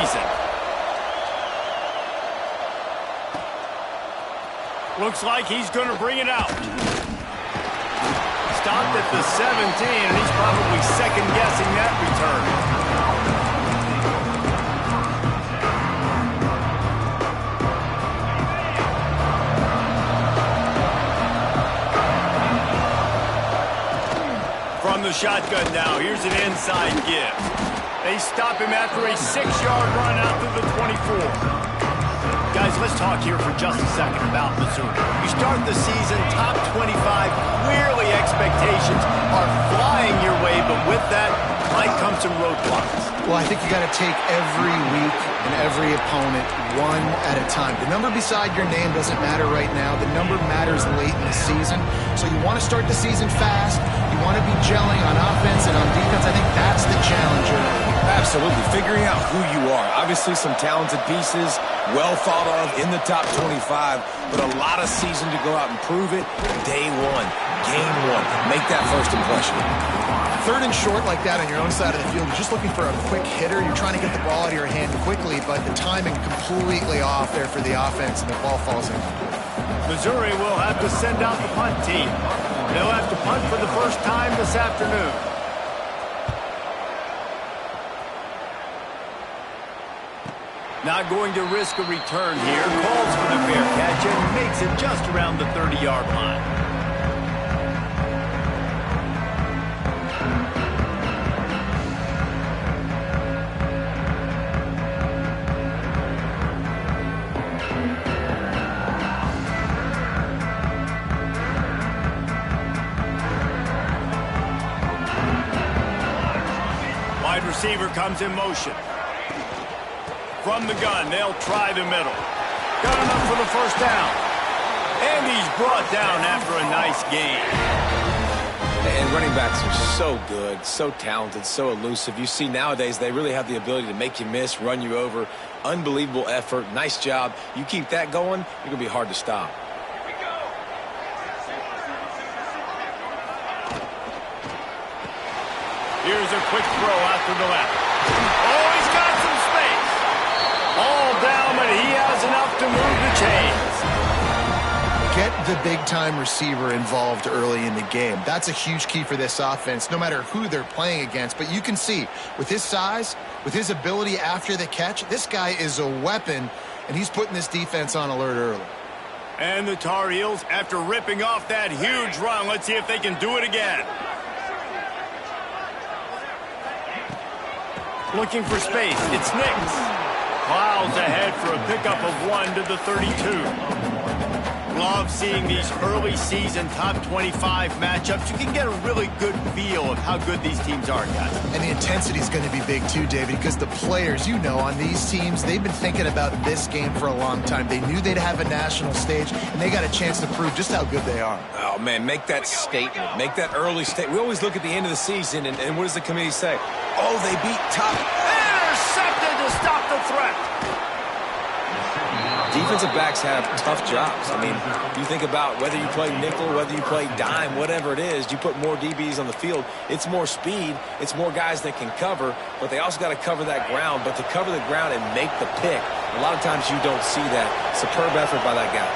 season. Looks like he's going to bring it out. Stopped at the 17, and he's probably second-guessing that return. From the shotgun now, here's an inside give. They stop him after a 6-yard run out to the 24. Guys, let's talk here for just a second about Missouri. You start the season top 25. Clearly expectations are flying your way, but with that might come some roadblocks. Well, I think you got to take every week and every opponent one at a time. The number beside your name doesn't matter right now. The number matters late in the season. So you want to start the season fast. You want to be gelling on offense and on defense. I think that's the challenger. Absolutely. Figuring out who you are. Obviously some talented pieces, well thought of in the top 25, but a lot of season to go out and prove it. Day one, game one. Make that first impression. Third and short like that on your own side of the field, you're just looking for a quick hitter. You're trying to get the ball out of your hand quickly, but the timing completely off there for the offense, and the ball falls in. Missouri will have to send out the punt team. They'll have to punt for the first time this afternoon. Not going to risk a return here. Calls for the fair catch and makes it just around the 30-yard line. Wide receiver comes in motion. From the gun, they'll try the middle. Got enough for the first down. And he's brought down after a nice gain. And running backs are so good, so talented, so elusive. You see nowadays they really have the ability to make you miss, run you over. Unbelievable effort. Nice job. You keep that going, you're going to be hard to stop. Here's a quick throw out to the left. Oh, he's got some space. All down, but he has enough to move the chains. Get the big-time receiver involved early in the game. That's a huge key for this offense, no matter who they're playing against. But you can see, with his size, with his ability after the catch, this guy is a weapon, and he's putting this defense on alert early. And the Tar Heels, after ripping off that huge run, let's see if they can do it again. Looking for space. It's Nix. Clouds ahead for a pickup of 1 to the 32. Love seeing these early season top 25 matchups. You can get a really good feel of how good these teams are, guys. And the intensity is going to be big too, David, because the players, you know, on these teams, they've been thinking about this game for a long time. They knew they'd have a national stage, and they got a chance to prove just how good they are. Oh, man, make that statement. Make that early statement. We always look at the end of the season, and what does the committee say? Oh, they beat top. Intercepted to stop the threat. Defensive backs have tough jobs. I mean, you think about whether you play nickel, whether you play dime, whatever it is, you put more DBs on the field, it's more speed, it's more guys that can cover, but they also got to cover that ground. But to cover the ground and make the pick, a lot of times you don't see that. Superb effort by that guy.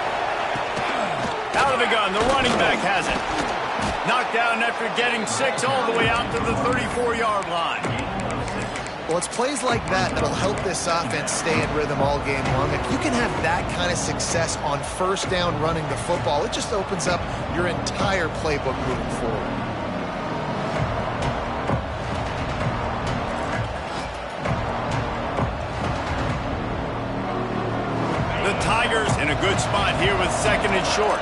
Out of the gun, the running back has it. Knocked down after getting 6 all the way out to the 34-yard line. Well, it's plays like that that'll help this offense stay in rhythm all game long. If you can have that kind of success on first down running the football, it just opens up your entire playbook moving forward. The Tigers in a good spot here with 2nd and short.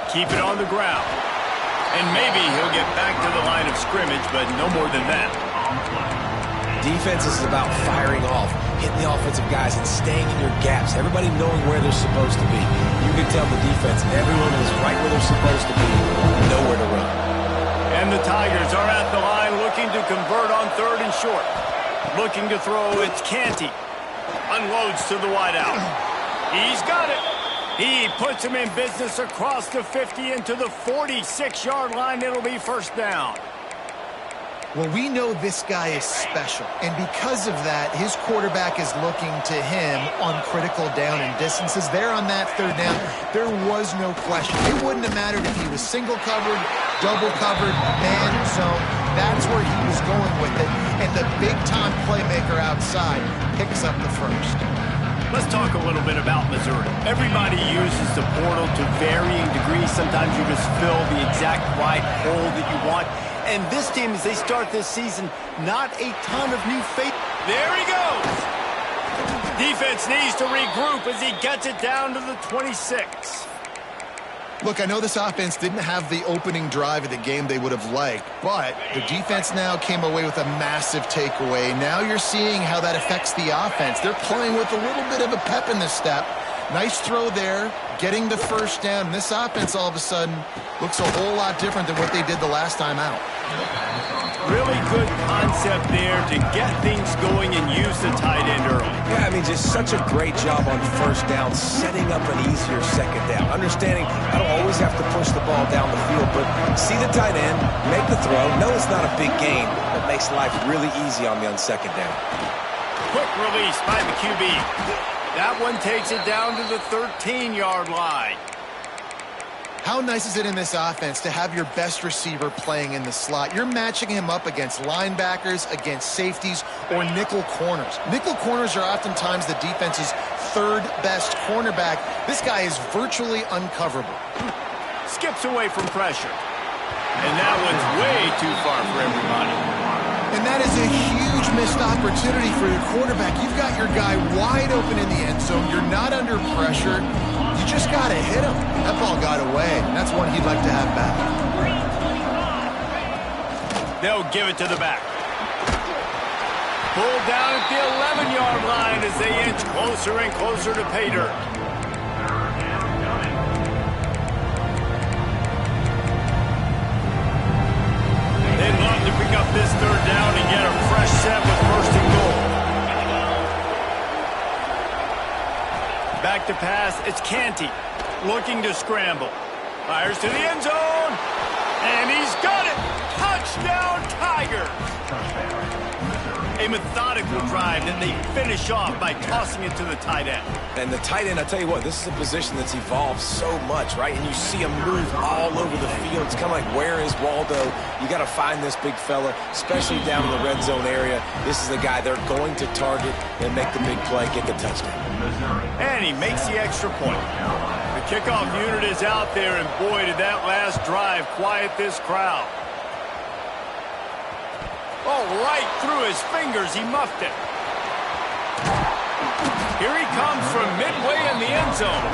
Keep it on the ground. And maybe he'll get back to the line of scrimmage, but no more than that. Defense is about firing off, hitting the offensive guys, and staying in your gaps. Everybody knowing where they're supposed to be. You can tell the defense, everyone is right where they're supposed to be, nowhere to run. And the Tigers are at the line looking to convert on 3rd and short. Looking to throw, it's Canty. Unloads to the wideout. He's got it. He puts him in business across the 50 into the 46-yard line. It'll be first down. Well, we know this guy is special, and because of that, his quarterback is looking to him on critical down and distances. There on that third down, there was no question. It wouldn't have mattered if he was single covered, double covered, man zone. That's where he was going with it, and the big-time playmaker outside picks up the first. Let's talk a little bit about Missouri. Everybody uses the portal to varying degrees. Sometimes you just fill the exact right hole that you want. And this team, as they start this season, not a ton of new faith. There he goes. Defense needs to regroup as he gets it down to the 26. Look, I know this offense didn't have the opening drive of the game they would have liked, but the defense now came away with a massive takeaway. Now you're seeing how that affects the offense. They're playing with a little bit of a pep in the step. Nice throw there, getting the first down. This offense all of a sudden looks a whole lot different than what they did the last time out. Really good concept there to get things going and use the tight end early. Yeah, I mean, just such a great job on first down, setting up an easier second down. Understanding I don't always have to push the ball down the field, but see the tight end, make the throw. No, it's not a big gain, but makes life really easy on me on second down. Quick release by the QB. That one takes it down to the 13-yard line. How nice is it in this offense to have your best receiver playing in the slot? You're matching him up against linebackers, against safeties, or nickel corners. Nickel corners are oftentimes the defense's third best cornerback. This guy is virtually uncoverable. Skips away from pressure. And that one's way too far for everybody. And that is a huge missed opportunity for your quarterback. You've got your guy wide open in the end zone. You're not under pressure. You just got to hit him. That ball got away. That's one he'd like to have back. They'll give it to the back. Pulled down at the 11-yard line as they inch closer and closer to pay dirt. They'd love to pick up this third down and get a fresh set with first and goal. Back to pass, it's Canty looking to scramble. Fires to the end zone, and he's got it. Touchdown, Tigers. A methodical drive that they finish off by tossing it to the tight end. And the tight end, I tell you what, this is a position that's evolved so much, right? And you see him move all over the field. It's kind of like, where is Waldo? You got to find this big fella, especially down in the red zone area. This is the guy they're going to target and make the big play, get the touchdown. And he makes the extra point. The kickoff unit is out there, and boy, did that last drive quiet this crowd. Oh, right through his fingers, he muffed it. Here he comes from midway in the end zone.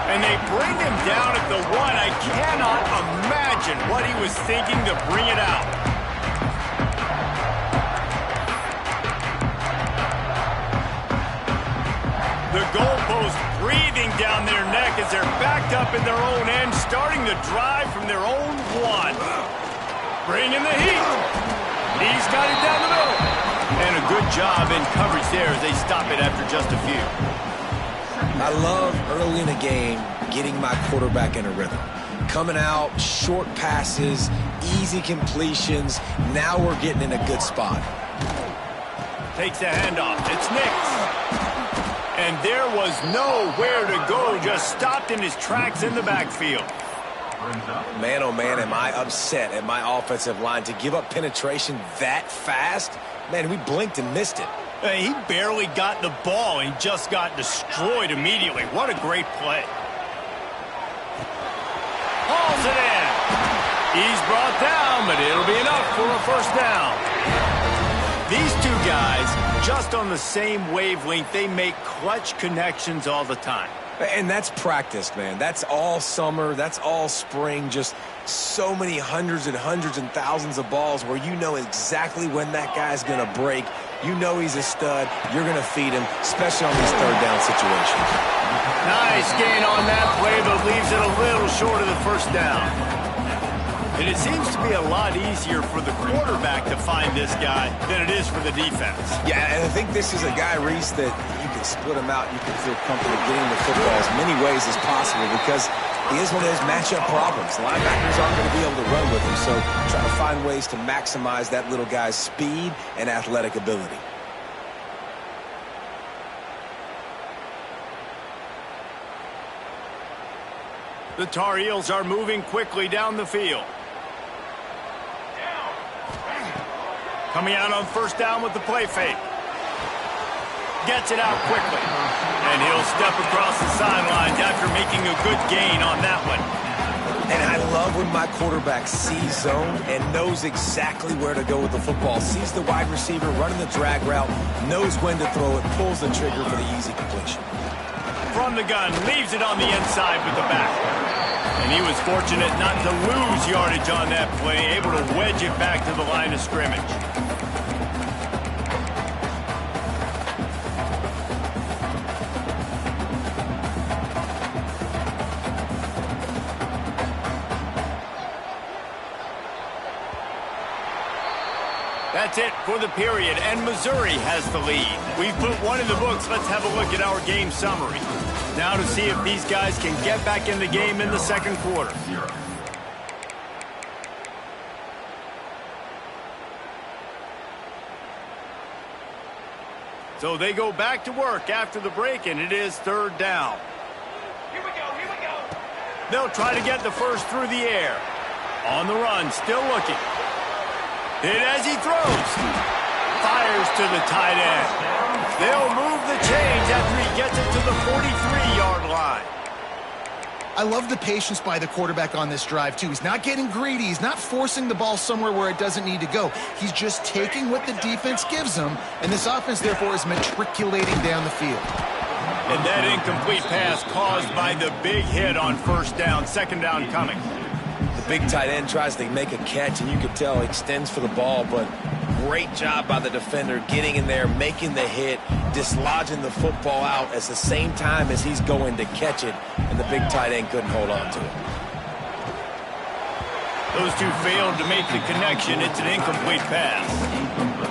And they bring him down at the 1. I cannot imagine what he was thinking to bring it out. The goalpost breathing down their neck as they're backed up in their own end, starting the drive from their own 1. Bringing the heat. He's got it down the middle. And a good job in coverage there as they stop it after just a few. I love early in the game getting my quarterback in a rhythm. Coming out, short passes, easy completions. Now we're getting in a good spot. Takes the handoff. It's Nix. And there was nowhere to go. Just stopped in his tracks in the backfield. Man, oh man, am I upset at my offensive line to give up penetration that fast? Man, we blinked and missed it. He barely got the ball. He just got destroyed immediately. What a great play. Hauls it in. He's brought down, but it'll be enough for a first down. These two guys, just on the same wavelength, they make clutch connections all the time. And that's practice, man. That's all summer. That's all spring. Just so many hundreds and thousands of balls where you know exactly when that guy's going to break. You know he's a stud. You're going to feed him, especially on these third down situations. Nice gain on that play, but leaves it a little short of the first down. And it seems to be a lot easier for the quarterback to find this guy than it is for the defense. Yeah, and I think this is a guy, Reese, that you can and split him out, you can feel comfortable getting the football as many ways as possible because he is one of those matchup problems. Linebackers aren't going to be able to run with him, so try to find ways to maximize that little guy's speed and athletic ability. The Tar Heels are moving quickly down the field. Coming out on first down with the play fake. Gets it out quickly. And he'll step across the sidelines after making a good gain on that one. And I love when my quarterback sees zone and knows exactly where to go with the football. Sees the wide receiver running the drag route, knows when to throw it, pulls the trigger for the easy completion. From the gun, leaves it on the inside with the back. And he was fortunate not to lose yardage on that play, able to wedge it back to the line of scrimmage. That's it for the period, and Missouri has the lead. We've put one in the books. Let's have a look at our game summary. Now to see if these guys can get back in the game in the second quarter. So they go back to work after the break, and it is third down. Here we go. They'll try to get the first through the air. On the run, still looking. Hit as he throws. Fires to the tight end. They'll move the chains after he gets it to the 43-yard line. I love the patience by the quarterback on this drive, too. He's not getting greedy. He's not forcing the ball somewhere where it doesn't need to go. He's just taking what the defense gives him, and this offense, therefore, is matriculating down the field. And that incomplete pass caused by the big hit on first down, second down coming. The big tight end tries to make a catch, and you can tell he extends for the ball, but great job by the defender getting in there, making the hit, dislodging the football out at the same time as he's going to catch it, and the big tight end couldn't hold on to it. Those two failed to make the connection. It's an incomplete pass.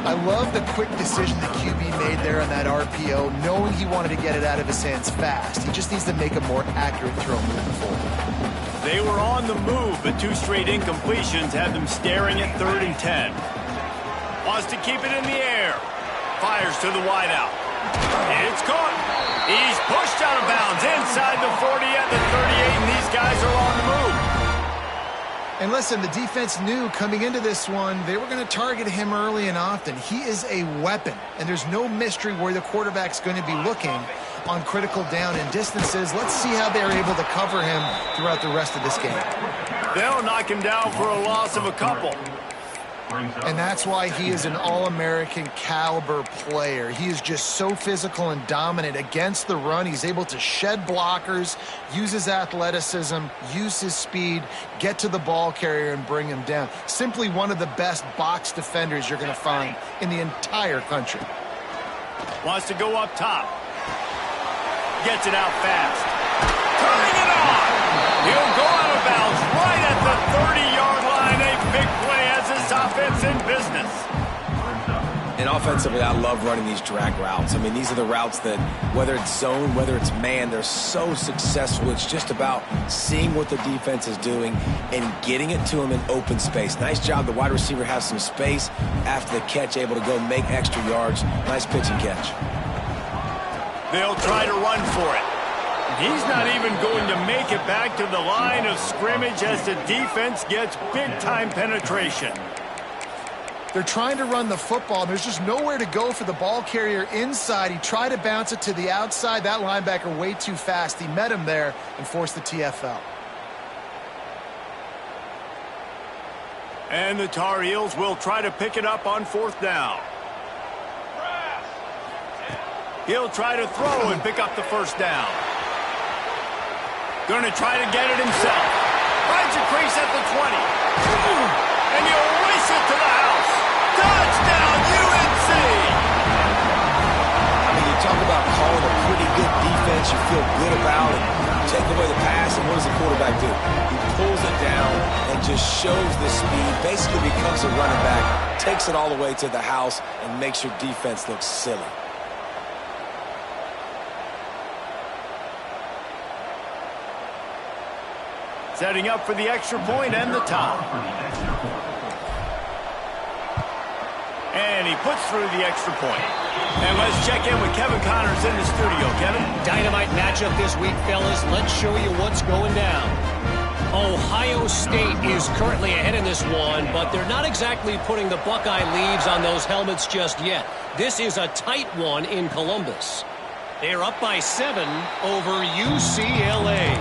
I love the quick decision the QB made there on that RPO, knowing he wanted to get it out of his hands fast. He just needs to make a more accurate throw moving forward. They were on the move, but two straight incompletions had them staring at 3rd and 10. Wants to keep it in the air. Fires to the wideout. It's caught. He's pushed out of bounds inside the 40 at the 38, and these guys are on the move. And listen, the defense knew coming into this one, they were going to target him early and often. He is a weapon, and there's no mystery where the quarterback's going to be looking on critical down and distances. Let's see how they're able to cover him throughout the rest of this game. They'll knock him down for a loss of a couple. And that's why he is an All-American caliber player. He is just so physical and dominant against the run. He's able to shed blockers, use his athleticism, use his speed, get to the ball carrier and bring him down. Simply one of the best box defenders you're going to find in the entire country. Wants to go up top. Gets it out fast. Turning it on. He'll go out of bounds right at the 30-yard line. A big play as this offense in business. And offensively, I love running these drag routes. I mean, these are the routes that, whether it's zone, whether it's man, they're so successful. It's just about seeing what the defense is doing and getting it to them in open space. Nice job. The wide receiver has some space after the catch, able to go make extra yards. Nice pitch and catch. They'll try to run for it. He's not even going to make it back to the line of scrimmage as the defense gets big-time penetration. They're trying to run the football. There's just nowhere to go for the ball carrier inside. He tried to bounce it to the outside. That linebacker way too fast. He met him there and forced the TFL. And the Tar Heels will try to pick it up on 4th down. He'll try to throw and pick up the first down. Going to try to get it himself. Finds a crease at the 20. And he'll race it to the house. Touchdown, UNC! I mean, you talk about calling a pretty good defense you feel good about, and take away the pass, and what does the quarterback do? He pulls it down and just shows the speed, basically becomes a running back, takes it all the way to the house, and makes your defense look silly. Setting up for the extra point and the tie. And he puts through the extra point. And let's check in with Kevin Connors in the studio. Kevin? Dynamite matchup this week, fellas. Let's show you what's going down. Ohio State is currently ahead in this one, but they're not exactly putting the Buckeye leaves on those helmets just yet. This is a tight one in Columbus. They're up by 7 over UCLA.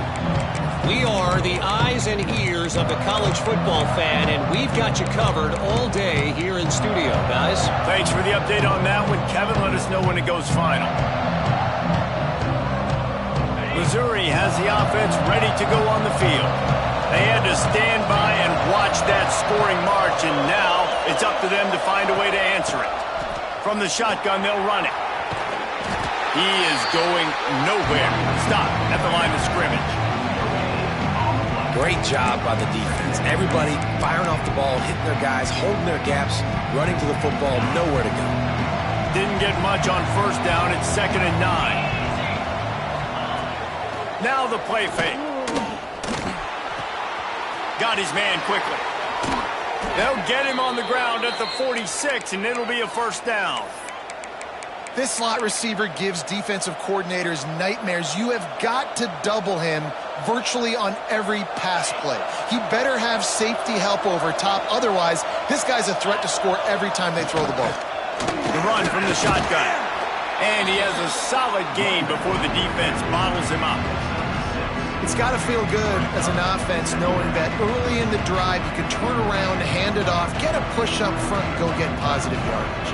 We are the eyes and ears of the college football fan, and we've got you covered all day here in studio, guys. Thanks for the update on that one, Kevin. Let us know when it goes final. Missouri has the offense ready to go on the field. They had to stand by and watch that scoring march, and now it's up to them to find a way to answer it. From the shotgun, they'll run it. He is going nowhere. Stop at the line of scrimmage. Great job by the defense. Everybody firing off the ball, hitting their guys, holding their gaps, running to the football, nowhere to go. Didn't get much on first down. It's 2nd and 9. Now the play fake. Got his man quickly. They'll get him on the ground at the 46, and it'll be a first down. This slot receiver gives defensive coordinators nightmares. You have got to double him virtually on every pass play. He better have safety help over top. Otherwise, this guy's a threat to score every time they throw the ball. The run from the shotgun. And he has a solid gain before the defense bottles him up. It's got to feel good as an offense knowing that early in the drive you can turn around, hand it off, get a push up front, and go get positive yardage.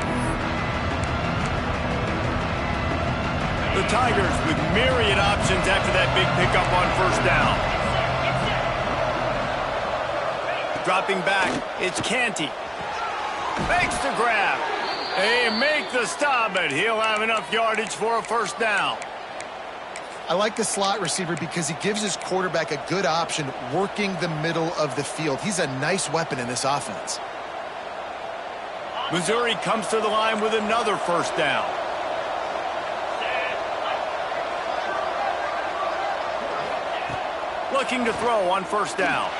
The Tigers with myriad options after that big pickup on first down. Dropping back, it's Canty. Makes the grab. They make the stop, but he'll have enough yardage for a first down. I like the slot receiver because he gives his quarterback a good option working the middle of the field. He's a nice weapon in this offense. Missouri comes to the line with another first down. Looking to throw on first down.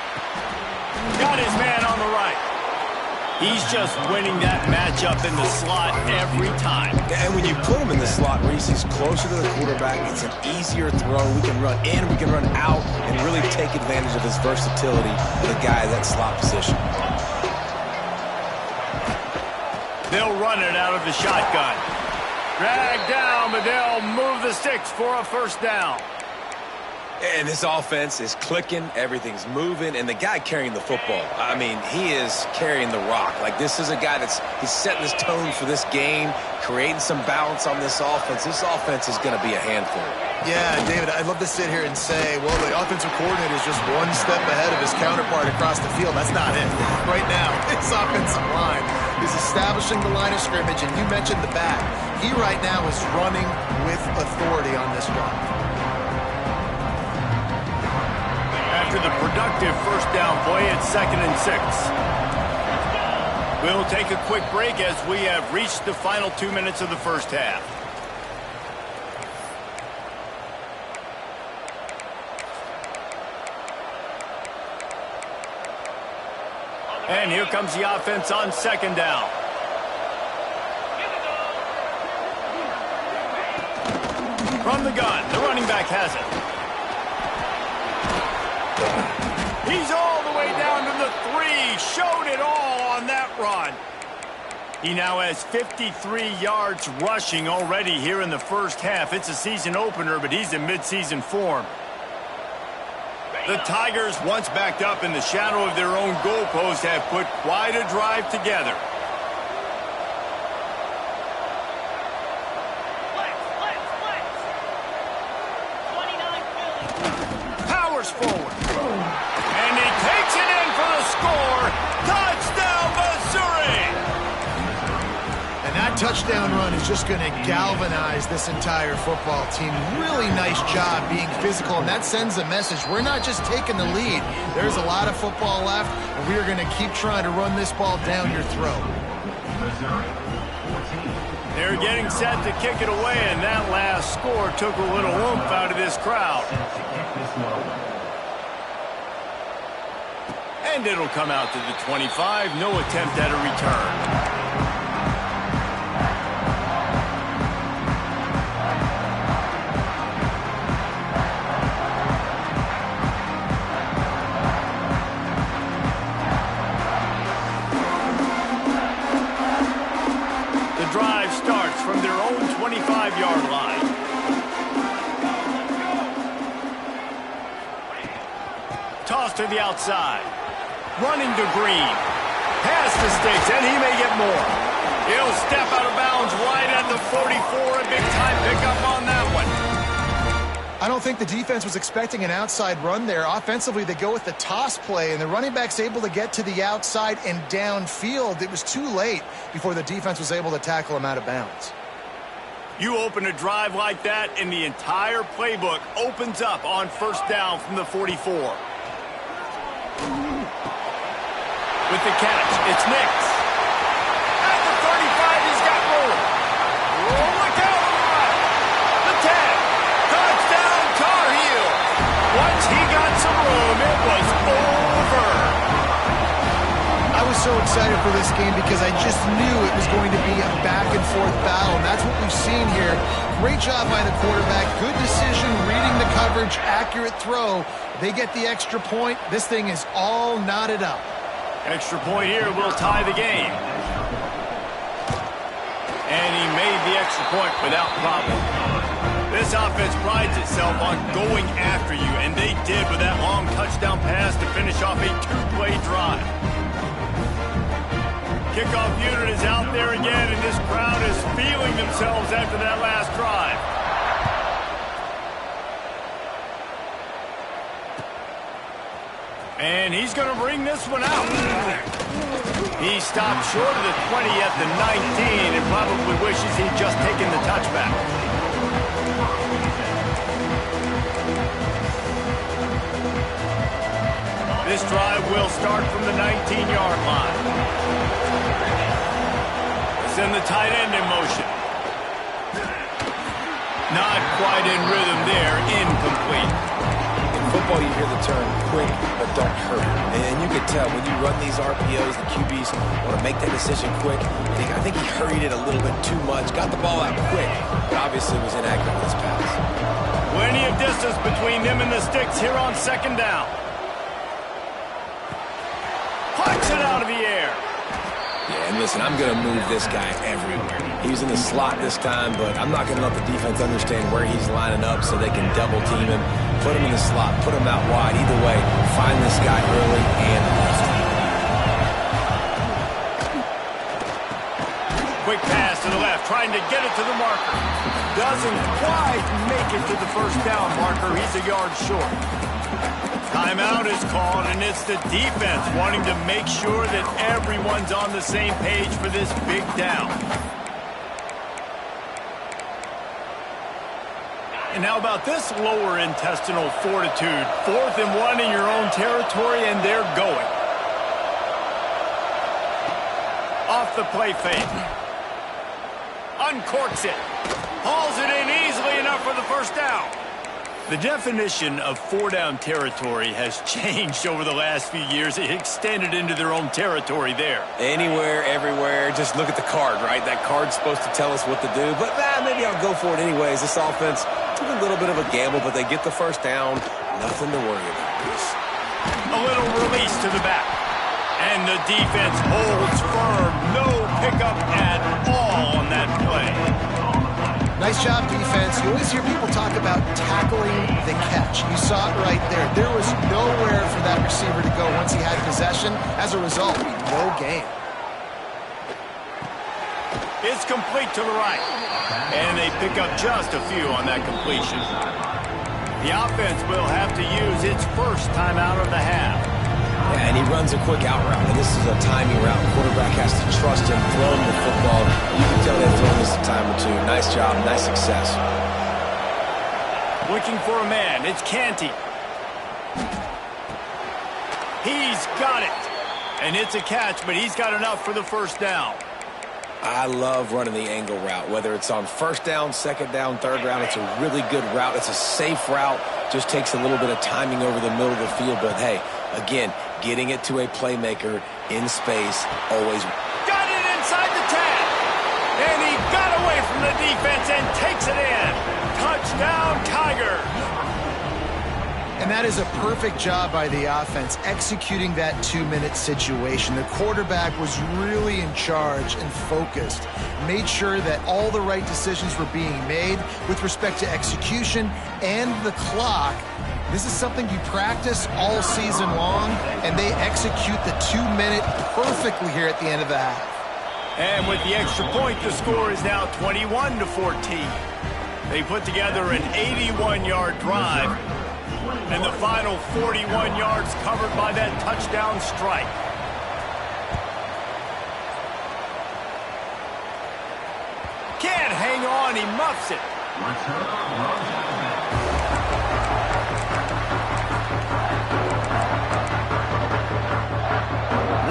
Got his man on the right. He's just winning that matchup in the slot every time. And when you put him in the slot, Reese, he's closer to the quarterback. It's an easier throw. We can run in, we can run out, and really take advantage of his versatility of the guy in that slot position. They'll run it out of the shotgun. Drag down, but they'll move the sticks for a first down. And this offense is clicking, everything's moving, and the guy carrying the football, I mean, he is carrying the rock. Like, this is a guy he's setting his tone for this game, creating some balance on this offense. This offense is going to be a handful. Yeah, David, I'd love to sit here and say, well, the offensive coordinator is just one step ahead of his counterpart across the field. That's not it. Right now, his offensive line is establishing the line of scrimmage, and you mentioned the back. He right now is running with authority on this drive. After the productive first down play, it's 2nd and 6. We'll take a quick break as we have reached the final 2 minutes of the first half. And here comes the offense on second down. From the gun, the running back has it. He's all the way down to the 3. Showed it all on that run. He now has 53 yards rushing already here in the first half. It's a season opener, but he's in midseason form. The Tigers, once backed up in the shadow of their own goalpost, have put quite a drive together. Powers forward. And he takes it in for the score. Touchdown, Missouri! And that touchdown run is just going to galvanize this entire football team. Really nice job being physical, and that sends a message. We're not just taking the lead. There's a lot of football left, and we are going to keep trying to run this ball down your throat. They're getting set to kick it away, and that last score took a little oomph out of this crowd. And it'll come out to the 25. No attempt at a return. Drive starts from their own 25-yard line. Toss to the outside. Running to Green. Pass the sticks, and he may get more. He'll step out of bounds right at the 44. A big-time pickup on that one. I don't think the defense was expecting an outside run there. Offensively, they go with the toss play, and the running back's able to get to the outside and downfield. It was too late before the defense was able to tackle him out of bounds. You open a drive like that, and the entire playbook opens up on first down from the 44. With the catch, it's Nix. At the 35, he's got room. Oh, look out on the right. The 10. Touchdown, Tar Heels. Once he got some room, it was over. I was so excited for this game because I just knew it was going to be a back-and-forth battle, and that's what we've seen here. Great job by the quarterback. Good decision, reading the coverage, accurate throw. They get the extra point. This thing is all knotted up. Extra point here will tie the game. And he made the extra point without problem. This offense prides itself on going after you, and they did with that long touchdown pass to finish off a two-play drive. Kickoff unit is out there again, and this crowd is feeling themselves after that last drive. And he's going to bring this one out. He stopped short of the 20 at the 19 and probably wishes he'd just taken the touchback. This drive will start from the 19-yard line. Send the tight end in motion. Not quite in rhythm there. Incomplete. In football, you hear the term quick but don't hurry. And you can tell when you run these RPOs, the QBs want to make that decision quick. I think he hurried it a little bit too much. Got the ball out quick, but obviously was inaccurate with his pass. Plenty of distance between them and the sticks here on second down. Punch it out of the air. Yeah, and listen, I'm going to move this guy everywhere. He's in the slot this time, but I'm not going to let the defense understand where he's lining up so they can double team him. Put him in the slot, put him out wide. Either way, find this guy early and often. Quick pass to the left, trying to get it to the marker. Doesn't quite make it to the first down marker. He's a yard short. Timeout is called, and it's the defense wanting to make sure that everyone's on the same page for this big down. And how about this lower intestinal fortitude? 4th and 1 in your own territory, and they're going. Off the play fake. Uncorks it. Hauls it in easily enough for the first down. The definition of 4-down territory has changed over the last few years. It extended into their own territory there. Anywhere, everywhere, just look at the card, right? That card's supposed to tell us what to do, but maybe I'll go for it anyways. This offense took a little bit of a gamble, but they get the first down. Nothing to worry about. A little release to the back. And the defense holds firm. No pickup at all on that play. Nice job, defense. You always hear people talk about tackling the catch. You saw it right there. There was nowhere for that receiver to go once he had possession. As a result, no gain. It's complete to the right. And they pick up just a few on that completion. The offense will have to use its first timeout of the half. Yeah, and he runs a quick out route, and this is a timing route. The quarterback has to trust him, throw him the football. You can tell they've thrown this a time or two. Nice job, nice success. Looking for a man. It's Canty. He's got it. And it's a catch, but he's got enough for the first down. I love running the angle route, whether it's on first down, second down, third down. It's a really good route. It's a safe route. Just takes a little bit of timing over the middle of the field, but hey, Again, getting it to a playmaker in space always. Got it inside the 10. And he got away from the defense and takes it in. Touchdown, Tigers. And that is a perfect job by the offense, executing that 2-minute situation. The quarterback was really in charge and focused, made sure that all the right decisions were being made with respect to execution and the clock. This is something you practice all season long, and they execute the 2-minute perfectly here at the end of the half. And with the extra point, the score is now 21-14. They put together an 81-yard drive, and the final 41 yards covered by that touchdown strike. Can't hang on, he muffs it.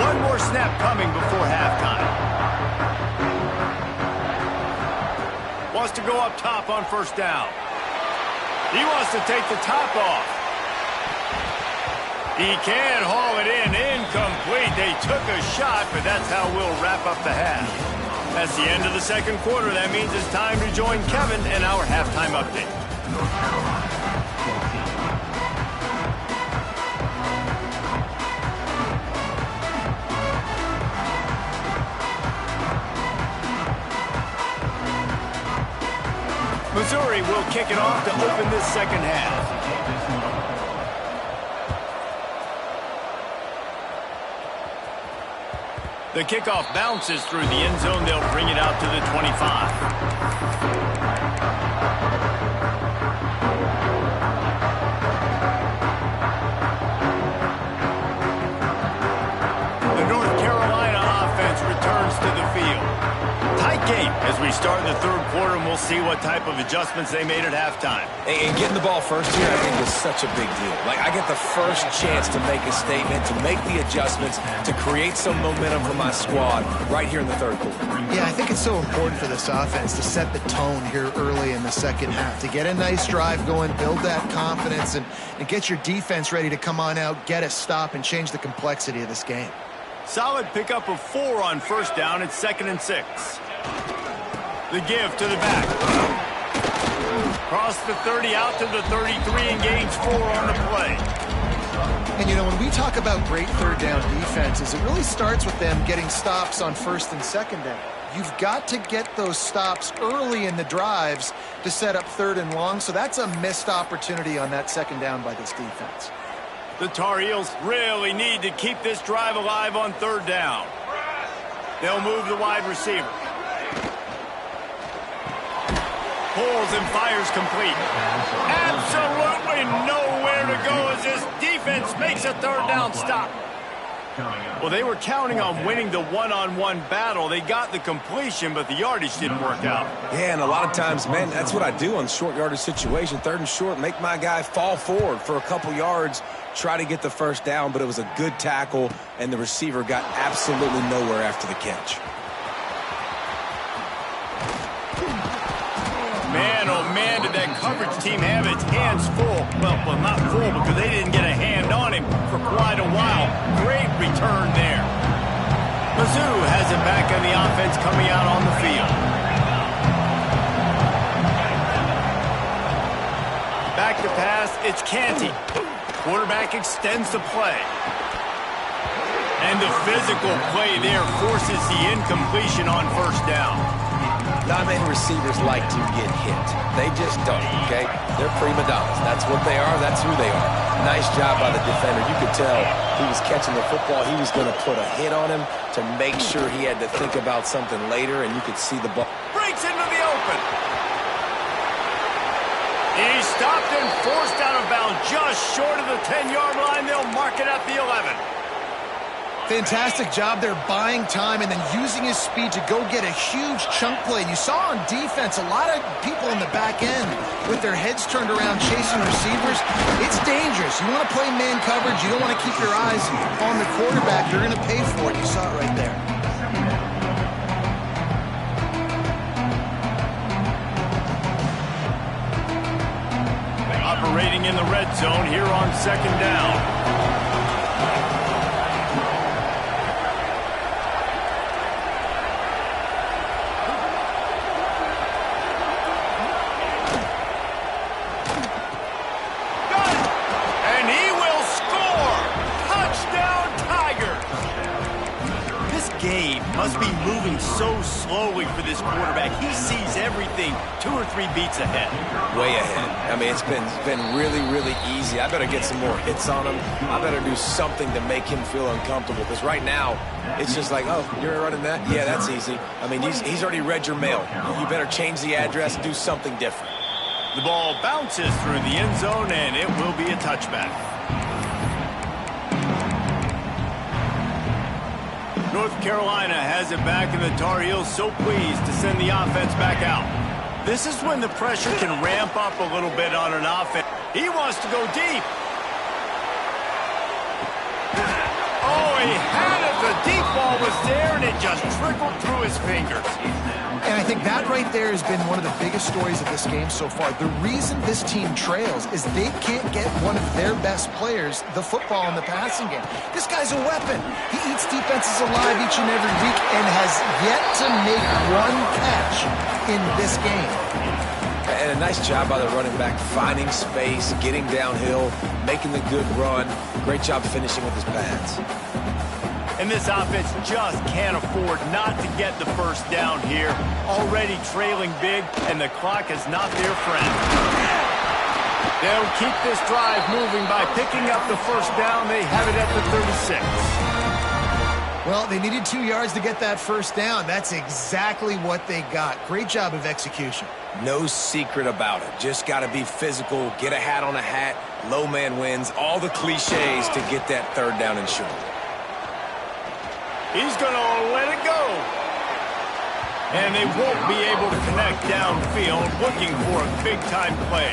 One more snap coming before halftime. Wants to go up top on first down. He wants to take the top off. He can haul it in. Incomplete. They took a shot, but that's how we'll wrap up the half. That's the end of the second quarter. That means it's time to join Kevin and our halftime update. Missouri will kick it off to open this second half. The kickoff bounces through the end zone. They'll bring it out to the 25. To the field. Tight game as we start the third quarter, and we'll see what type of adjustments they made at halftime. And getting the ball first here, I think, is such a big deal. Like, I get the first chance to make a statement, to make the adjustments, to create some momentum for my squad right here in the third quarter. Yeah, I think it's so important for this offense to set the tone here early in the second half, to get a nice drive going, build that confidence, and get your defense ready to come on out, get a stop, and change the complexity of this game. Solid pickup of 4 on first down. It's 2nd and 6. The give to the back. Cross the 30 out to the 33 and gains 4 on the play. And, you know, when we talk about great third down defenses, it really starts with them getting stops on first and second down. You've got to get those stops early in the drives to set up third and long, so that's a missed opportunity on that second down by this defense. The Tar Heels really need to keep this drive alive on third down. They'll move the wide receiver. Pulls and fires complete. Absolutely nowhere to go as this defense makes a third down stop. Well, they were counting on winning the one-on-one battle. They got the completion, but the yardage didn't work out. Yeah, and a lot of times, man, that's what I do on short yardage situation. Third and short, make my guy fall forward for a couple yards, try to get the first down, but it was a good tackle, and the receiver got absolutely nowhere after the catch. Man, oh man, did that coverage team have its hands full. Well, not full because they didn't get a hand on him for quite a while. Great return there. Mizzou has it back on the offense coming out on the field. Back to pass, it's Canty. Quarterback extends the play. And the physical play there forces the incompletion on first down. Not many receivers like to get hit. They just don't, okay? They're prima donnas. That's what they are. That's who they are. Nice job by the defender. You could tell he was catching the football. He was going to put a hit on him to make sure he had to think about something later, and you could see the ball. Breaks into the open. He's stopped and forced out of bounds just short of the 10-yard line. They'll mark it at the 11. Fantastic job there buying time and then using his speed to go get a huge chunk play. And you saw on defense a lot of people in the back end with their heads turned around chasing receivers. It's dangerous. You want to play man coverage. You don't want to keep your eyes on the quarterback. You're going to pay for it. You saw it right there. Operating in the red zone here on second down. must be moving so slowly for this quarterback. He sees everything 2 or 3 beats ahead. Way ahead. I mean, it's been really, really easy. I better get some more hits on him. I better do something to make him feel uncomfortable, because right now, it's just like, oh, you're running that? Yeah, that's easy. I mean, he's already read your mail. You better change the address and do something different. The ball bounces through the end zone, and it will be a touchback. North Carolina has it back, and the Tar Heels so pleased to send the offense back out. This is when the pressure can ramp up a little bit on an offense. He wants to go deep. Oh, he had it. The deep ball was there, and it just trickled through his fingers. And I think that right there has been one of the biggest stories of this game so far. The reason this team trails is they can't get one of their best players the football in the passing game. This guy's a weapon. He eats defenses alive each and every week and has yet to make one catch in this game. And a nice job by the running back, finding space, getting downhill, making the good run. Great job finishing with his pads. And this offense just can't afford not to get the first down here. Already trailing big, and the clock is not their friend. They'll keep this drive moving by picking up the first down. They have it at the 36. Well, they needed 2 yards to get that first down. That's exactly what they got. Great job of execution. No secret about it. Just got to be physical, get a hat on a hat, low man wins, all the cliches to get that third down and short. He's going to let it go. And they won't be able to connect downfield, looking for a big-time play.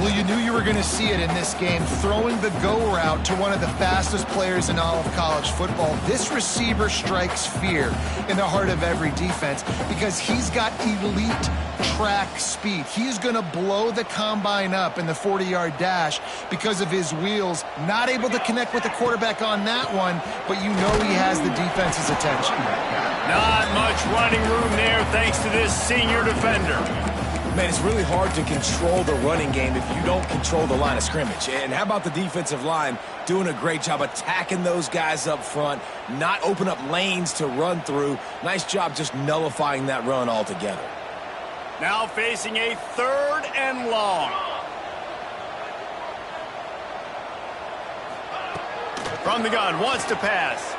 Well, you knew you were going to see it in this game, throwing the go route to one of the fastest players in all of college football. This receiver strikes fear in the heart of every defense because he's got elite track speed. He's going to blow the combine up in the 40-yard dash because of his wheels. Not able to connect with the quarterback on that one, but you know he has the defense's attention. Not much running room there thanks to this senior defender. Man, it's really hard to control the running game if you don't control the line of scrimmage. And how about the defensive line doing a great job attacking those guys up front, not open up lanes to run through. Nice job just nullifying that run altogether. Now facing a 3rd and long. From the gun, wants to pass.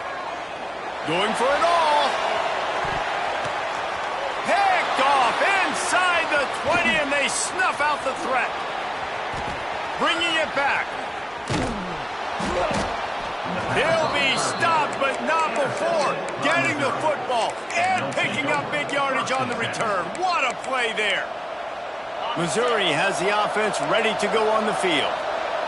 Going for it all. Picked off inside the 20, and they snuff out the threat. Bringing it back. He'll be stopped, but not before getting the football and picking up big yardage on the return. What a play there. Missouri has the offense ready to go on the field.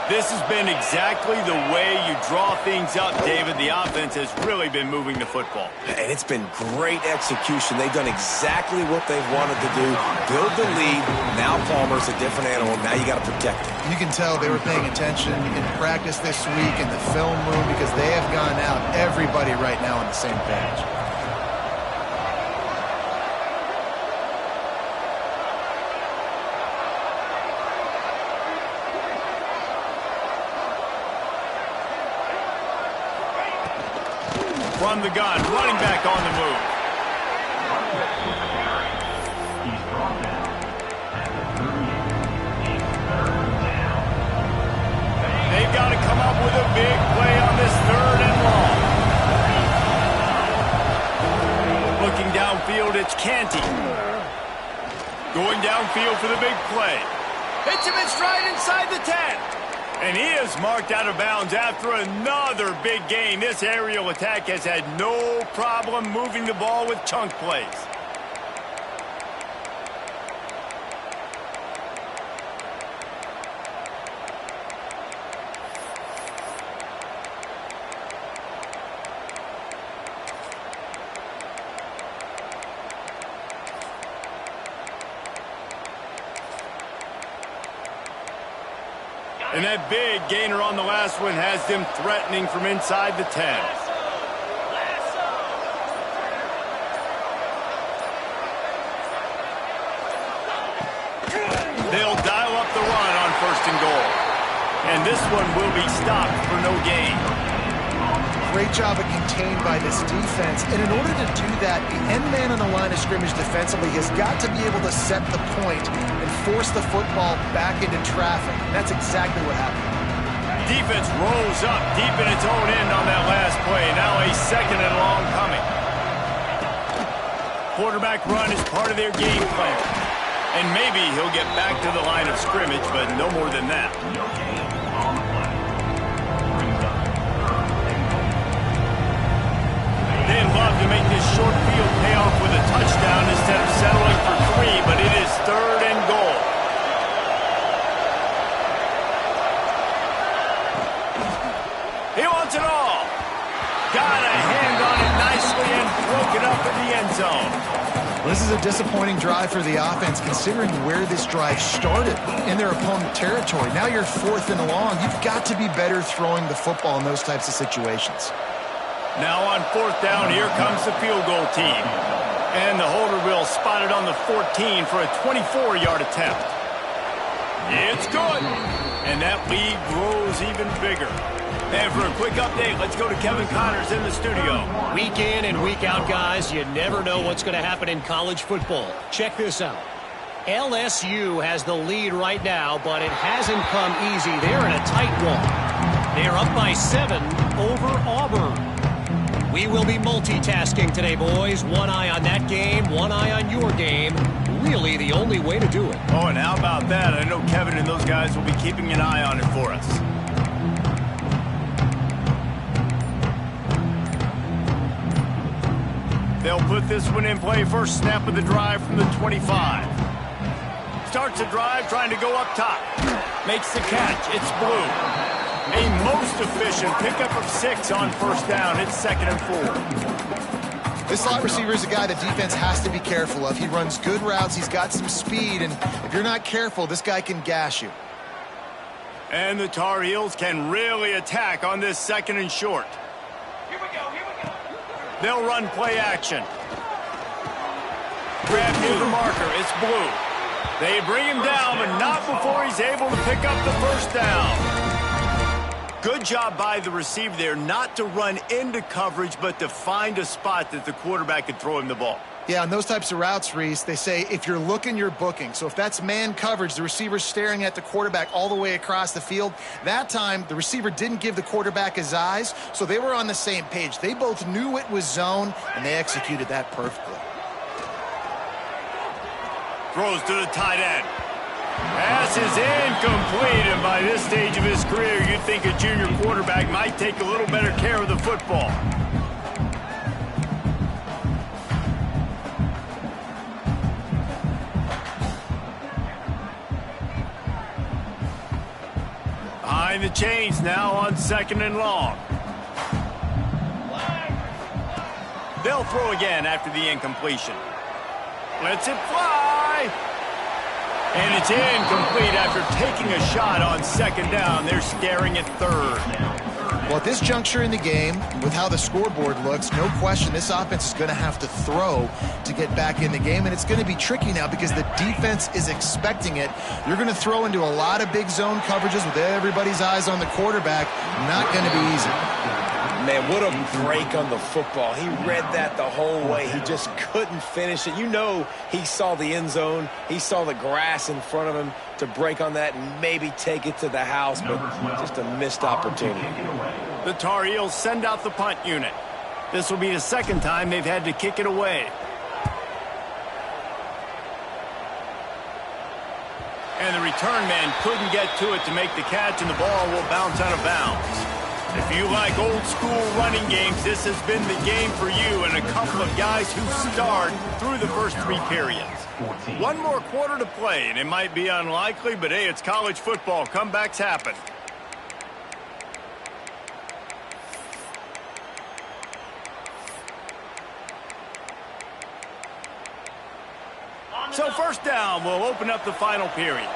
This has been exactly the way you draw things up, David. The offense has really been moving the football. And it's been great execution. They've done exactly what they've wanted to do. Build the lead. Now Palmer's a different animal. Now you got to protect him. You can tell they were paying attention in practice this week in the film room because they have gone out, everybody right now on the same page. From the gun, running back on the move. They've got to come up with a big play on this 3rd and long. Looking downfield, it's Canty. Going downfield for the big play. Hits him in stride inside the 10. And he is marked out of bounds after another big gain. This aerial attack has had no problem moving the ball with chunk plays. And that big gainer on the last one has them threatening from inside the 10. They'll dial up the run on 1st and goal. And this one will be stopped for no gain. great job of contained by this defense. And in order to do that, the end man on the line of scrimmage defensively has got to be able to set the point and force the football back into traffic. And that's exactly what happened. Defense rolls up deep in its own end on that last play. Now a 2nd and long coming. Quarterback run is part of their game plan. And maybe he'll get back to the line of scrimmage, but no more than that. They'd love to make this short field pay off with a touchdown instead of settling for 3, but it is 3rd and goal. He wants it all. Got a hand on it nicely and broke it up in the end zone. This is a disappointing drive for the offense, considering where this drive started in their opponent territory. Now you're 4th and long. You've got to be better throwing the football in those types of situations. Now on 4th down, here comes the field goal team. And the holder will spot it on the 14 for a 24-yard attempt. It's good. And that lead grows even bigger. And for a quick update, let's go to Kevin Connors in the studio. Week in and week out, guys, you never know what's going to happen in college football. Check this out. LSU has the lead right now, but it hasn't come easy. They're in a tight one. They're up by 7 over Auburn. We will be multitasking today, boys. One eye on that game, one eye on your game. Really the only way to do it. Oh, and how about that? I know Kevin and those guys will be keeping an eye on it for us. They'll put this one in play. First snap of the drive from the 25. Starts the drive trying to go up top. Makes the catch. It's Blue. A most efficient pickup of 6 on 1st down. It's 2nd and 4. This slot receiver is a guy the defense has to be careful of. He runs good routes. He's got some speed. And if you're not careful, this guy can gash you. And the Tar Heels can really attack on this 2nd and short. Here we go, here we go. They'll run play action. Grab near the marker. It's Blue. They bring him down, but not before he's able to pick up the 1st down. Good job by the receiver there not to run into coverage, but to find a spot that the quarterback could throw him the ball. Yeah, on those types of routes, Reese, they say if you're looking, you're booking. So if that's man coverage, the receiver's staring at the quarterback all the way across the field. That time, the receiver didn't give the quarterback his eyes, so they were on the same page. They both knew it was zone, and they executed that perfectly. Throws to the tight end. Pass is incomplete, and by this stage of his career, you'd think a junior quarterback might take a little better care of the football. Behind the chains now on 2nd and long. They'll throw again after the incompletion. Lets it fly. And it's incomplete after taking a shot on 2nd down. They're staring at 3rd. Well, at this juncture in the game, with how the scoreboard looks, no question this offense is going to have to throw to get back in the game. And it's going to be tricky now because the defense is expecting it. You're going to throw into a lot of big zone coverages with everybody's eyes on the quarterback. Not going to be easy. Man, what a break on the football. He read that the whole way. He just couldn't finish it. You know he saw the end zone. He saw the grass in front of him to break on that and maybe take it to the house, but just a missed opportunity. The Tar Heels send out the punt unit. This will be the 2nd time they've had to kick it away. And the return man couldn't get to it to make the catch, and the ball will bounce out of bounds. If you like old school running games, this has been the game for you and a couple of guys who starred through the first 3 periods. 1 more quarter to play, and it might be unlikely, but hey, it's college football. Comebacks happen. So 1st down will open up the final period.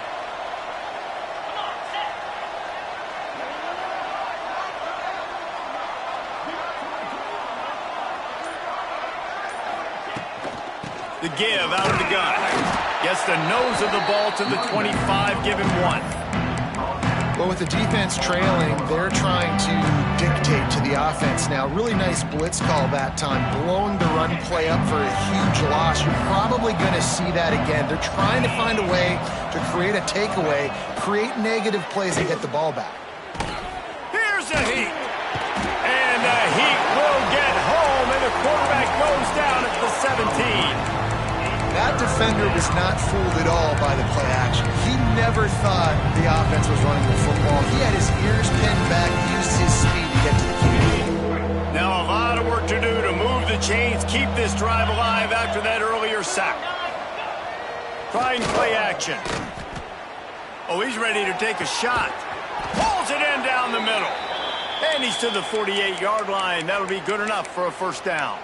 The give out of the gun. Gets the nose of the ball to the 25, give him 1. Well, with the defense trailing, they're trying to dictate to the offense now. Really nice blitz call that time, blowing the run play up for a huge loss. You're probably going to see that again. They're trying to find a way to create a takeaway, create negative plays, and get the ball back. Here's a heat. And the heat will get home, and the quarterback goes down at the 17. That defender was not fooled at all by the play action. He never thought the offense was running the football. He had his ears pinned back, used his speed to get to the QB. Now a lot of work to do to move the chains, keep this drive alive after that earlier sack. Trying play action. Oh, he's ready to take a shot. Pulls it in down the middle. And he's to the 48-yard line. That'll be good enough for a first down.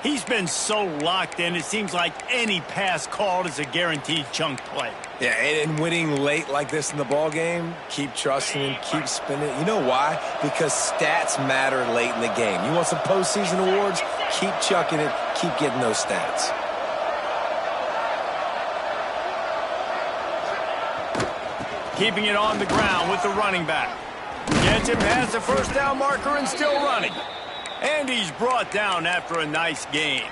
He's been so locked in, it seems like any pass called is a guaranteed chunk play. Yeah, and winning late like this in the ball game, keep trusting him, keep spinning. You know why? Because stats matter late in the game. You want some postseason awards? Keep chucking it, keep getting those stats. Keeping it on the ground with the running back. Gets him past the first down marker and still running. And he's brought down after a nice game.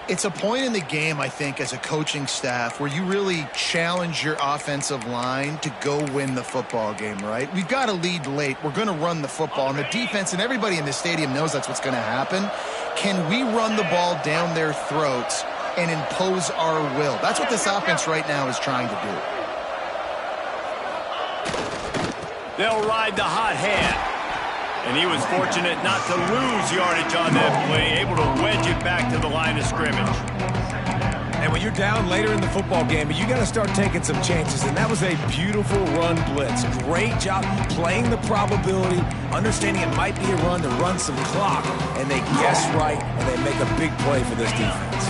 It's a point in the game, I think, as a coaching staff where you really challenge your offensive line to go win the football game, right? We've got to lead late. We're going to run the football. And the defense and everybody in the stadium knows that's what's going to happen. Can we run the ball down their throats and impose our will? That's what this offense right now is trying to do. They'll ride the hot hand. And he was fortunate not to lose yardage on that play, able to wedge it back to the line of scrimmage. And when you're down later in the football game, you got to start taking some chances, and that was a beautiful run blitz. Great job playing the probability, understanding it might be a run to run some clock, and they guess right, and they make a big play for this defense.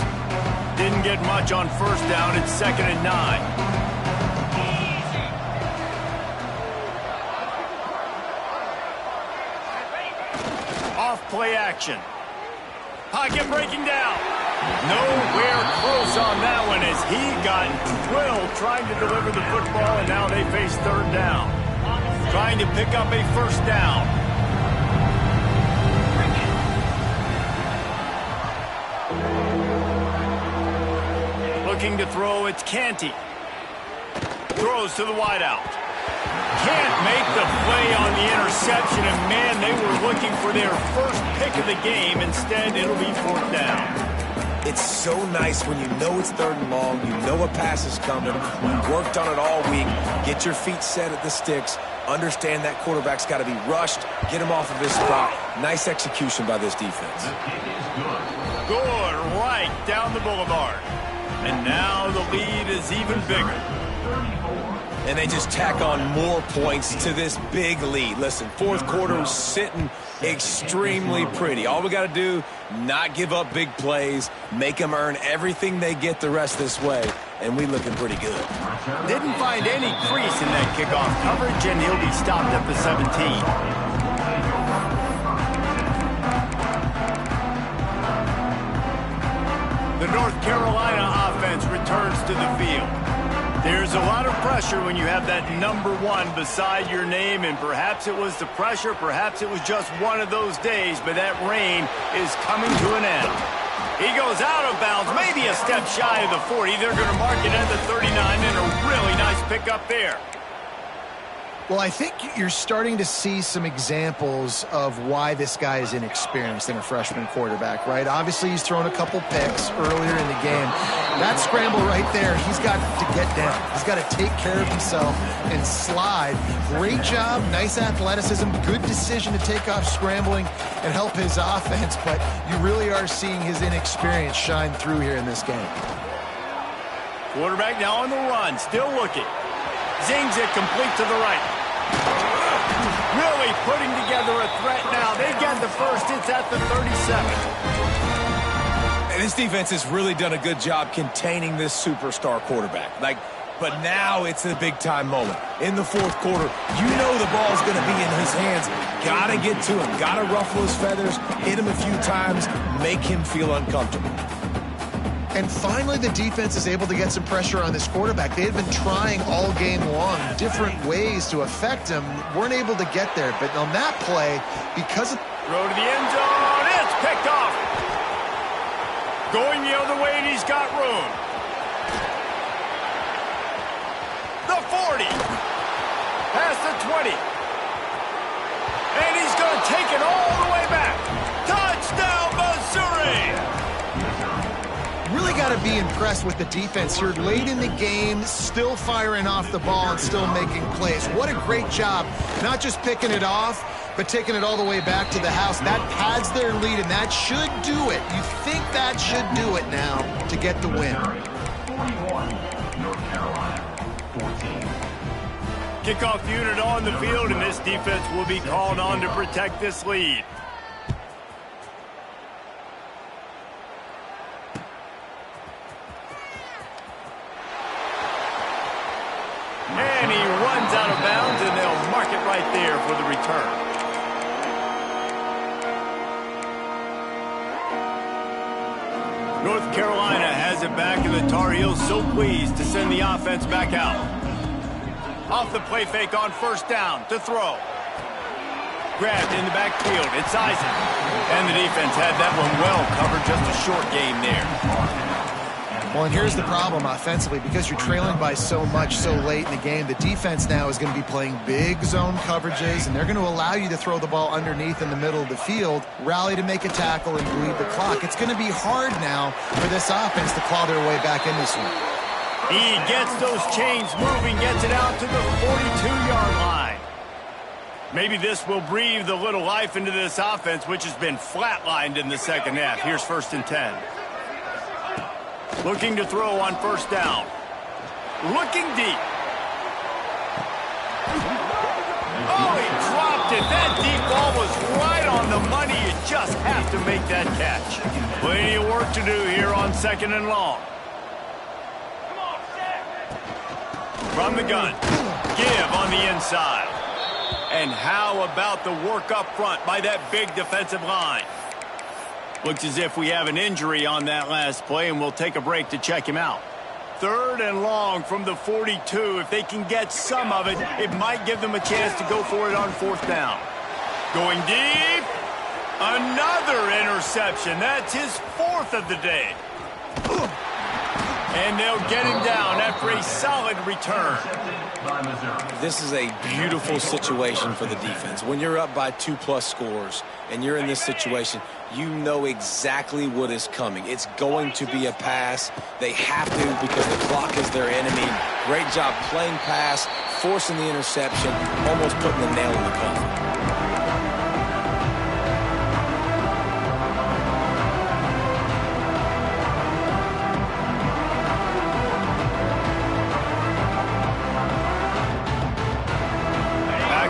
Didn't get much on first down. It's 2nd and 9. Play action. Pocket breaking down. Nowhere close on that one as he got drilled trying to deliver the football, and now they face 3rd down. Trying to pick up a first down. Looking to throw, it's Canty. Throws to the wideout. Can't make the play on the interception, and man, they were looking for their first pick of the game. Instead, it'll be 4th down. It's so nice when you know it's 3rd and long, you know a pass is coming, you worked on it all week, get your feet set at the sticks, understand that quarterback's got to be rushed, get him off of his spot. Nice execution by this defense. Good, right down the boulevard. And now the lead is even bigger. And they just tack on more points to this big lead. Listen, 4th quarter is sitting extremely pretty. All we got to do, not give up big plays, make them earn everything they get the rest this way, and we looking pretty good. Didn't find any crease in that kickoff coverage, and he'll be stopped at the 17. The North Carolina offense returns to the field. There's a lot of pressure when you have that number 1 beside your name, and perhaps it was the pressure, perhaps it was just one of those days, but that rain is coming to an end. He goes out of bounds, maybe a step shy of the 40. They're going to mark it at the 39, and a really nice pickup there. Well, I think you're starting to see some examples of why this guy is inexperienced in a freshman quarterback, right? Obviously, he's thrown a couple picks earlier in the game. That scramble right there, he's got to get down. He's got to take care of himself and slide. Great job, nice athleticism, good decision to take off scrambling and help his offense, but you really are seeing his inexperience shine through here in this game. Quarterback now on the run, still looking. Zings it complete to the right. Really putting together a threat now. They get the first. It's at the 37. And this defense has really done a good job containing this superstar quarterback. But now it's a big-time moment. In the 4th quarter, you know the ball's going to be in his hands. Got to get to him. Got to ruffle his feathers, hit him a few times, make him feel uncomfortable. And finally, the defense is able to get some pressure on this quarterback. They had been trying all game long different ways to affect him. Weren't able to get there. But on that play, because of... Throw to the end zone. It's picked off. Going the other way, and he's got room. The 40. Past the 20. And he's going to take it all the way back. Touchdown, Missouri! Really got to be impressed with the defense here. Late in the game, still firing off the ball and still making plays. What a great job. Not just picking it off, but taking it all the way back to the house. That pads their lead, and that should do it. You think that should do it now to get the win. 41, North Carolina, 14. Kickoff unit on the field, and this defense will be called on to protect this lead. And he runs out of bounds, and they'll mark it right there for the return. North Carolina has it back, and the Tar Heels so pleased to send the offense back out. Off the play fake on first down to throw. Grabbed in the backfield. It's Isaac. And the defense had that one well covered. Just a short game there. Well, and here's the problem offensively. Because you're trailing by so much so late in the game, the defense now is going to be playing big zone coverages, and they're going to allow you to throw the ball underneath in the middle of the field, rally to make a tackle, and bleed the clock. It's going to be hard now for this offense to claw their way back in this one. He gets those chains moving, gets it out to the 42-yard line. Maybe this will breathe a little life into this offense, which has been flatlined in the second half. Here's 1st and 10. Looking to throw on first down. Looking deep. Oh, he dropped it. That deep ball was right on the money. You just have to make that catch. Plenty of work to do here on 2nd and long. From the gun. Give on the inside. And how about the work up front by that big defensive line? Looks as if we have an injury on that last play, and we'll take a break to check him out. 3rd and long from the 42. If they can get some of it, it might give them a chance to go for it on 4th down. Going deep. Another interception. That's his 4th of the day. And they'll get him down after a solid return. This is a beautiful situation for the defense. When you're up by 2+ scores and you're in this situation, you know exactly what is coming. It's going to be a pass. They have to because the clock is their enemy. Great job playing pass, forcing the interception, almost putting the nail in the coffin.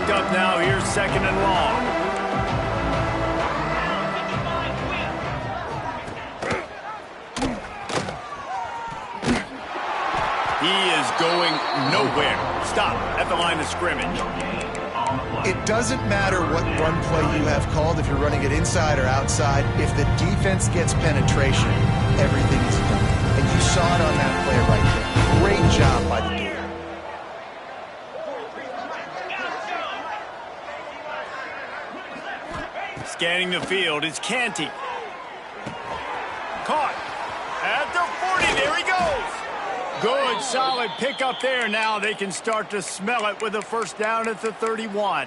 Up now, here's 2nd and long. He is going nowhere. Stop at the line of scrimmage. It doesn't matter what run play you have called, if you're running it inside or outside. If the defense gets penetration, everything is done. And you saw it on that play right there. Great job by the defense. Scanning the field, it's Canty. Caught at the 40, there he goes. Good, solid pickup there. Now they can start to smell it with a 1st down at the 31.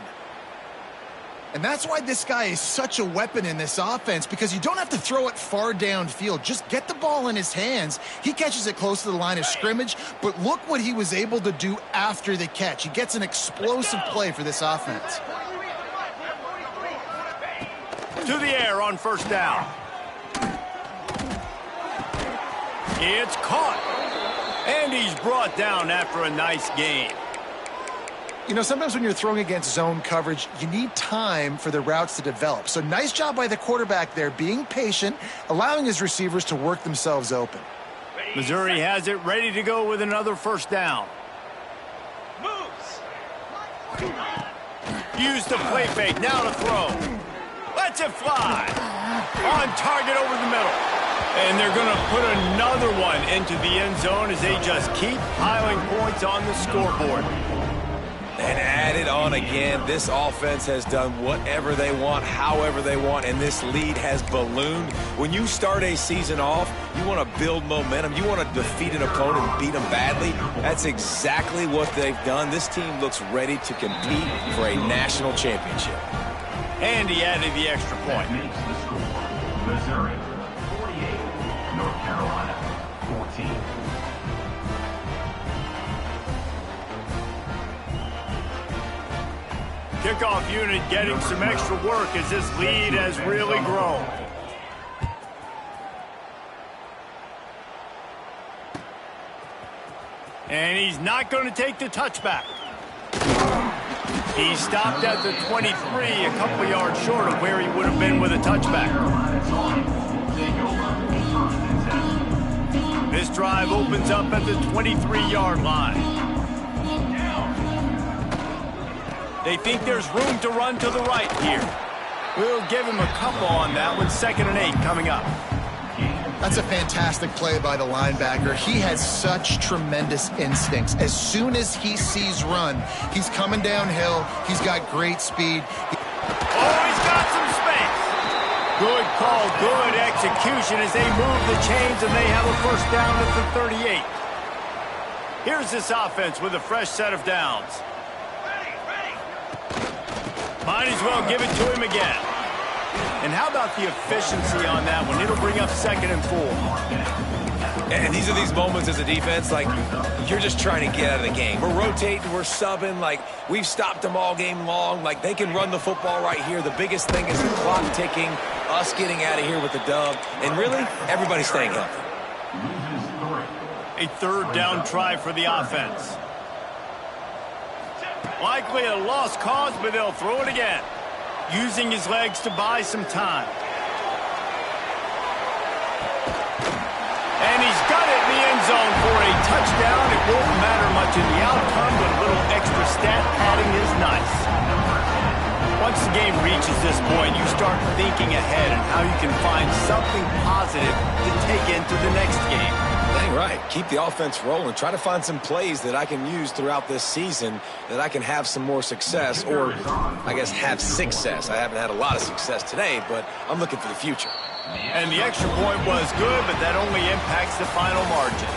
And that's why this guy is such a weapon in this offense, because you don't have to throw it far downfield. Just get the ball in his hands. He catches it close to the line of scrimmage, but look what he was able to do after the catch. He gets an explosive play for this offense. To the air on 1st down. It's caught. And he's brought down after a nice gain. You know, sometimes when you're throwing against zone coverage, you need time for the routes to develop. So nice job by the quarterback there, being patient, allowing his receivers to work themselves open. Missouri has it ready to go with another 1st down. Use the play fake, now to throw. Lets it fly. On target over the middle. And they're going to put another one into the end zone as they just keep piling points on the scoreboard. And add it on again. This offense has done whatever they want, however they want, and this lead has ballooned. When you start a season off, you want to build momentum. You want to defeat an opponent and beat them badly. That's exactly what they've done. This team looks ready to compete for a national championship. And he added the extra point. Makes the score. Missouri 48, North Carolina 14. Kickoff unit getting some extra work as this lead has really grown. And he's not going to take the touchback. He stopped at the 23, a couple yards short of where he would have been with a touchback. This drive opens up at the 23-yard line. They think there's room to run to the right here. We'll give him a couple on that one. 2nd and 8 coming up. That's a fantastic play by the linebacker. He has such tremendous instincts. As soon as he sees run, he's coming downhill. He's got great speed. Oh, he's got some space. Good call, good execution as they move the chains and they have a first down at the 38. Here's this offense with a fresh set of downs. Might as well give it to him again. And how about the efficiency on that one? It'll bring up 2nd and 4. And these are these moments as a defense, like, you're just trying to get out of the game. We're rotating, we're subbing, like, we've stopped them all game long. Like, they can run the football right here. The biggest thing is the clock ticking, us getting out of here with the dub, and really, everybody staying healthy. A 3rd down try for the offense. Likely a lost cause, but they'll throw it again. Using his legs to buy some time. And he's got it in the end zone for a touchdown. It won't matter much in the outcome, but a little extra stat padding is nice. Once the game reaches this point, you start thinking ahead and how you can find something positive to take into the next game. Dang right. Keep the offense rolling. Try to find some plays that I can use throughout this season that I can have some more success, or I guess have success. I haven't had a lot of success today, but I'm looking for the future. And the extra point was good, but that only impacts the final margin.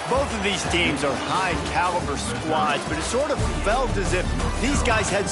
Both of these teams are high-caliber squads, but it sort of felt as if these guys had